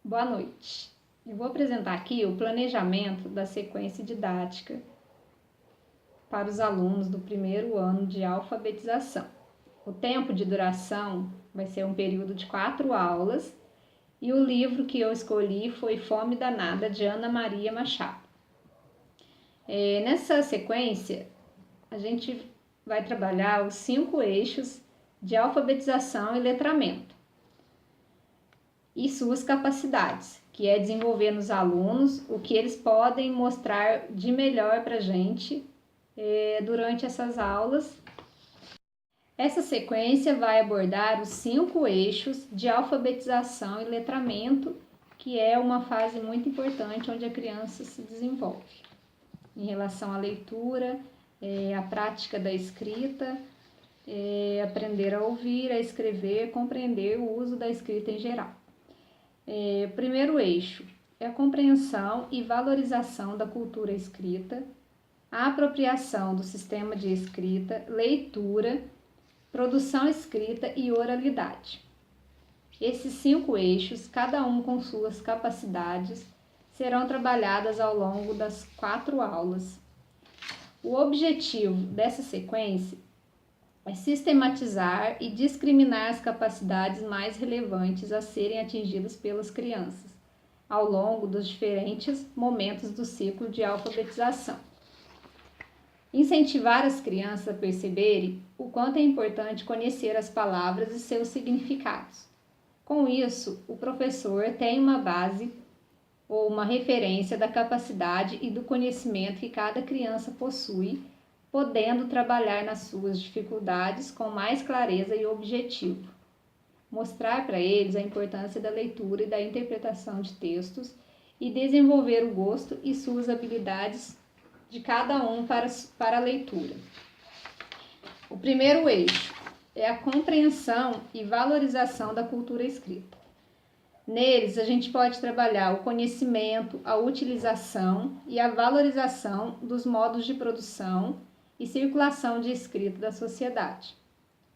Boa noite. Eu vou apresentar aqui o planejamento da sequência didática para os alunos do primeiro ano de alfabetização. O tempo de duração vai ser um período de 4 aulas e o livro que eu escolhi foi Fome Danada, de Ana Maria Machado. Nessa sequência, a gente vai trabalhar os 5 eixos de alfabetização e letramento e suas capacidades, que é desenvolver nos alunos o que eles podem mostrar de melhor para a gente durante essas aulas. Essa sequência vai abordar os 5 eixos de alfabetização e letramento, que é uma fase muito importante onde a criança se desenvolve em relação à leitura, a prática da escrita, aprender a ouvir, a escrever, compreender o uso da escrita em geral. Primeiro eixo é a compreensão e valorização da cultura escrita, a apropriação do sistema de escrita, leitura, produção escrita e oralidade. Esses 5 eixos, cada um com suas capacidades, serão trabalhadas ao longo das 4 aulas. O objetivo dessa sequência é sistematizar e discriminar as capacidades mais relevantes a serem atingidas pelas crianças ao longo dos diferentes momentos do ciclo de alfabetização. Incentivar as crianças a perceberem o quanto é importante conhecer as palavras e seus significados. Com isso, o professor tem uma base ou uma referência da capacidade e do conhecimento que cada criança possui, podendo trabalhar nas suas dificuldades com mais clareza e objetivo. Mostrar para eles a importância da leitura e da interpretação de textos e desenvolver o gosto e suas habilidades de cada um para a leitura. O primeiro eixo é a compreensão e valorização da cultura escrita. Neles, a gente pode trabalhar o conhecimento, a utilização e a valorização dos modos de produção e circulação de escrita da sociedade.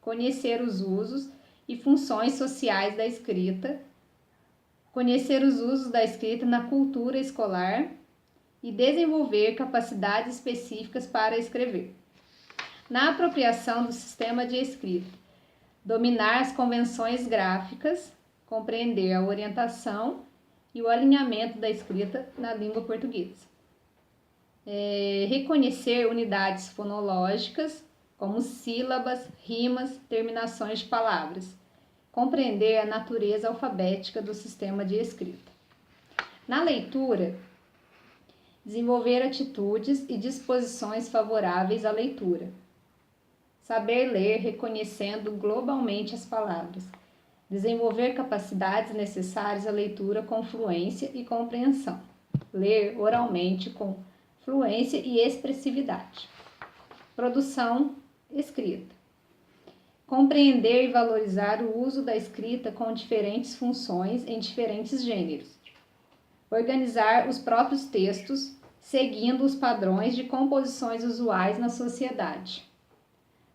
Conhecer os usos e funções sociais da escrita, conhecer os usos da escrita na cultura escolar e desenvolver capacidades específicas para escrever. Na apropriação do sistema de escrita, dominar as convenções gráficas, compreender a orientação e o alinhamento da escrita na língua portuguesa. Reconhecer unidades fonológicas, como sílabas, rimas, terminações de palavras. Compreender a natureza alfabética do sistema de escrita. Na leitura, desenvolver atitudes e disposições favoráveis à leitura. Saber ler reconhecendo globalmente as palavras. Desenvolver capacidades necessárias à leitura com fluência e compreensão. Ler oralmente com fluência e expressividade. Produção escrita. Compreender e valorizar o uso da escrita com diferentes funções em diferentes gêneros. Organizar os próprios textos, seguindo os padrões de composições usuais na sociedade.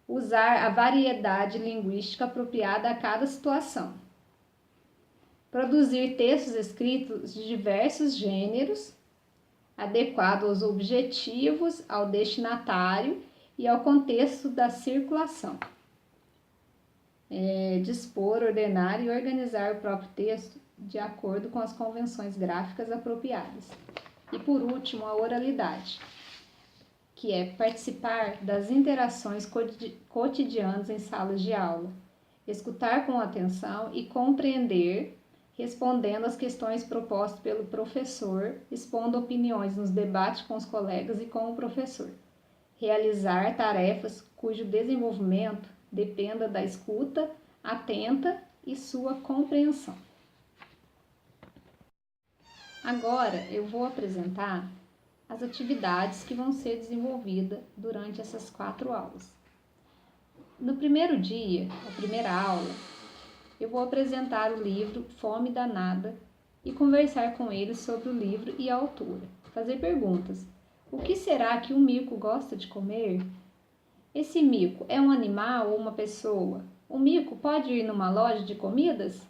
Usar a variedade linguística apropriada a cada situação. Produzir textos escritos de diversos gêneros, adequado aos objetivos, ao destinatário e ao contexto da circulação. Dispor, ordenar e organizar o próprio texto de acordo com as convenções gráficas apropriadas. E por último, a oralidade, que é participar das interações cotidianas em salas de aula, escutar com atenção e compreender, respondendo às questões propostas pelo professor, expondo opiniões nos debates com os colegas e com o professor. Realizar tarefas cujo desenvolvimento dependa da escuta atenta e sua compreensão. Agora eu vou apresentar as atividades que vão ser desenvolvidas durante essas 4 aulas. No primeiro dia, a primeira aula, eu vou apresentar o livro Fome Danada e conversar com eles sobre o livro e a autora. Fazer perguntas. O que será que um mico gosta de comer? Esse mico é um animal ou uma pessoa? O mico pode ir numa loja de comidas?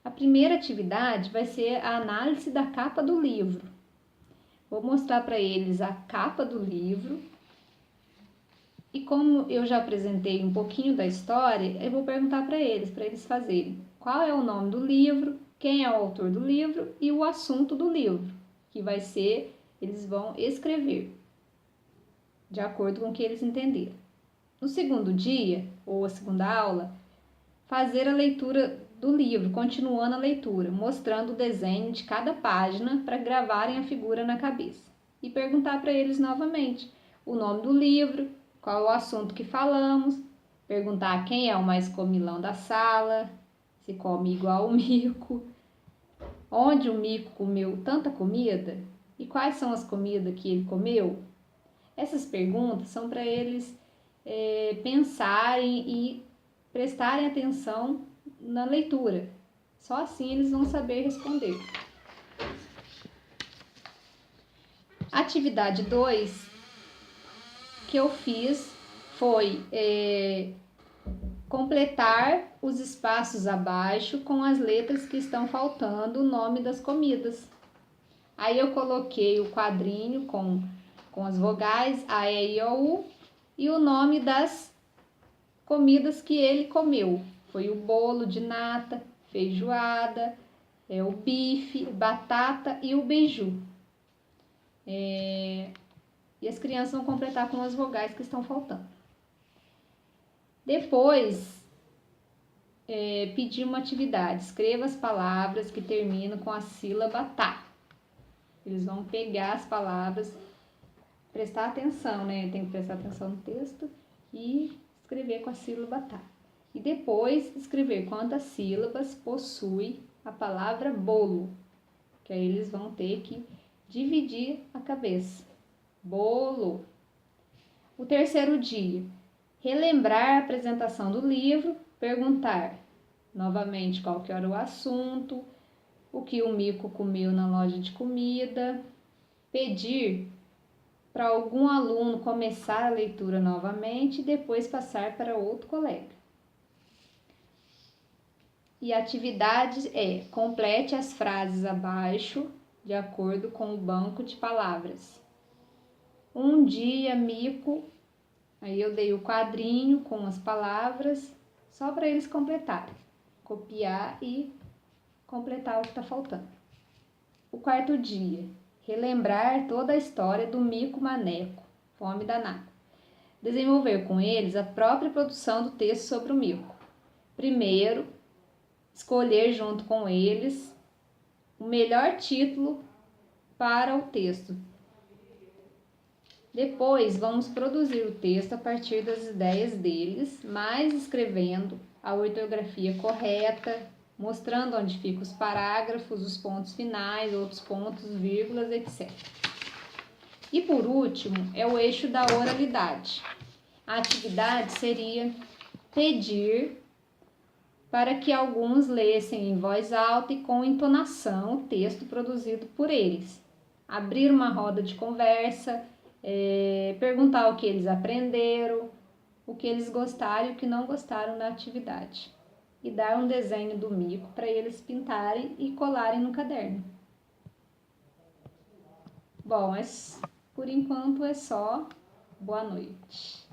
A primeira atividade vai ser a análise da capa do livro. Vou mostrar para eles a capa do livro. E como eu já apresentei um pouquinho da história, eu vou perguntar para eles fazerem qual é o nome do livro, quem é o autor do livro e o assunto do livro, que vai ser, eles vão escrever, de acordo com o que eles entenderam. No segundo dia, ou a segunda aula, fazer a leitura do livro, continuando a leitura, mostrando o desenho de cada página para gravarem a figura na cabeça. E perguntar para eles novamente o nome do livro, qual é o assunto que falamos, perguntar quem é o mais comilão da sala, se come igual o mico, onde o mico comeu tanta comida e quais são as comidas que ele comeu. Essas perguntas são para eles pensarem e prestarem atenção na leitura. Só assim eles vão saber responder. Atividade 2 que eu fiz foi completar os espaços abaixo com as letras que estão faltando o nome das comidas. Aí eu coloquei o quadrinho com as vogais A, E, I, O, U e o nome das comidas que ele comeu. Foi o bolo de nata, feijoada, o bife, batata e o beiju. E as crianças vão completar com as vogais que estão faltando. Depois, pedir uma atividade. Escreva as palavras que terminam com a sílaba tá. Eles vão pegar as palavras, prestar atenção, né? Tem que prestar atenção no texto e escrever com a sílaba tá. E depois escrever quantas sílabas possui a palavra bolo, que aí eles vão ter que dividir a cabeça. Bolo. O terceiro dia, relembrar a apresentação do livro, perguntar novamente qual que era o assunto, o que o mico comeu na loja de comida, pedir para algum aluno começar a leitura novamente e depois passar para outro colega. E a atividade complete as frases abaixo de acordo com o banco de palavras. Um dia, mico, aí eu dei o quadrinho com as palavras, só para eles completarem, copiar e completar o que está faltando. O quarto dia, relembrar toda a história do mico maneco, fome danada. Desenvolver com eles a própria produção do texto sobre o mico. Primeiro, escolher junto com eles o melhor título para o texto. Depois, vamos produzir o texto a partir das ideias deles, mas escrevendo a ortografia correta, mostrando onde ficam os parágrafos, os pontos finais, outros pontos, vírgulas, etc. E por último, é o eixo da oralidade. A atividade seria pedir para que alguns lessem em voz alta e com entonação o texto produzido por eles. Abrir uma roda de conversa, perguntar o que eles aprenderam, o que eles gostaram e o que não gostaram da atividade. E dar um desenho do mico para eles pintarem e colarem no caderno. Bom, por enquanto é só. Boa noite.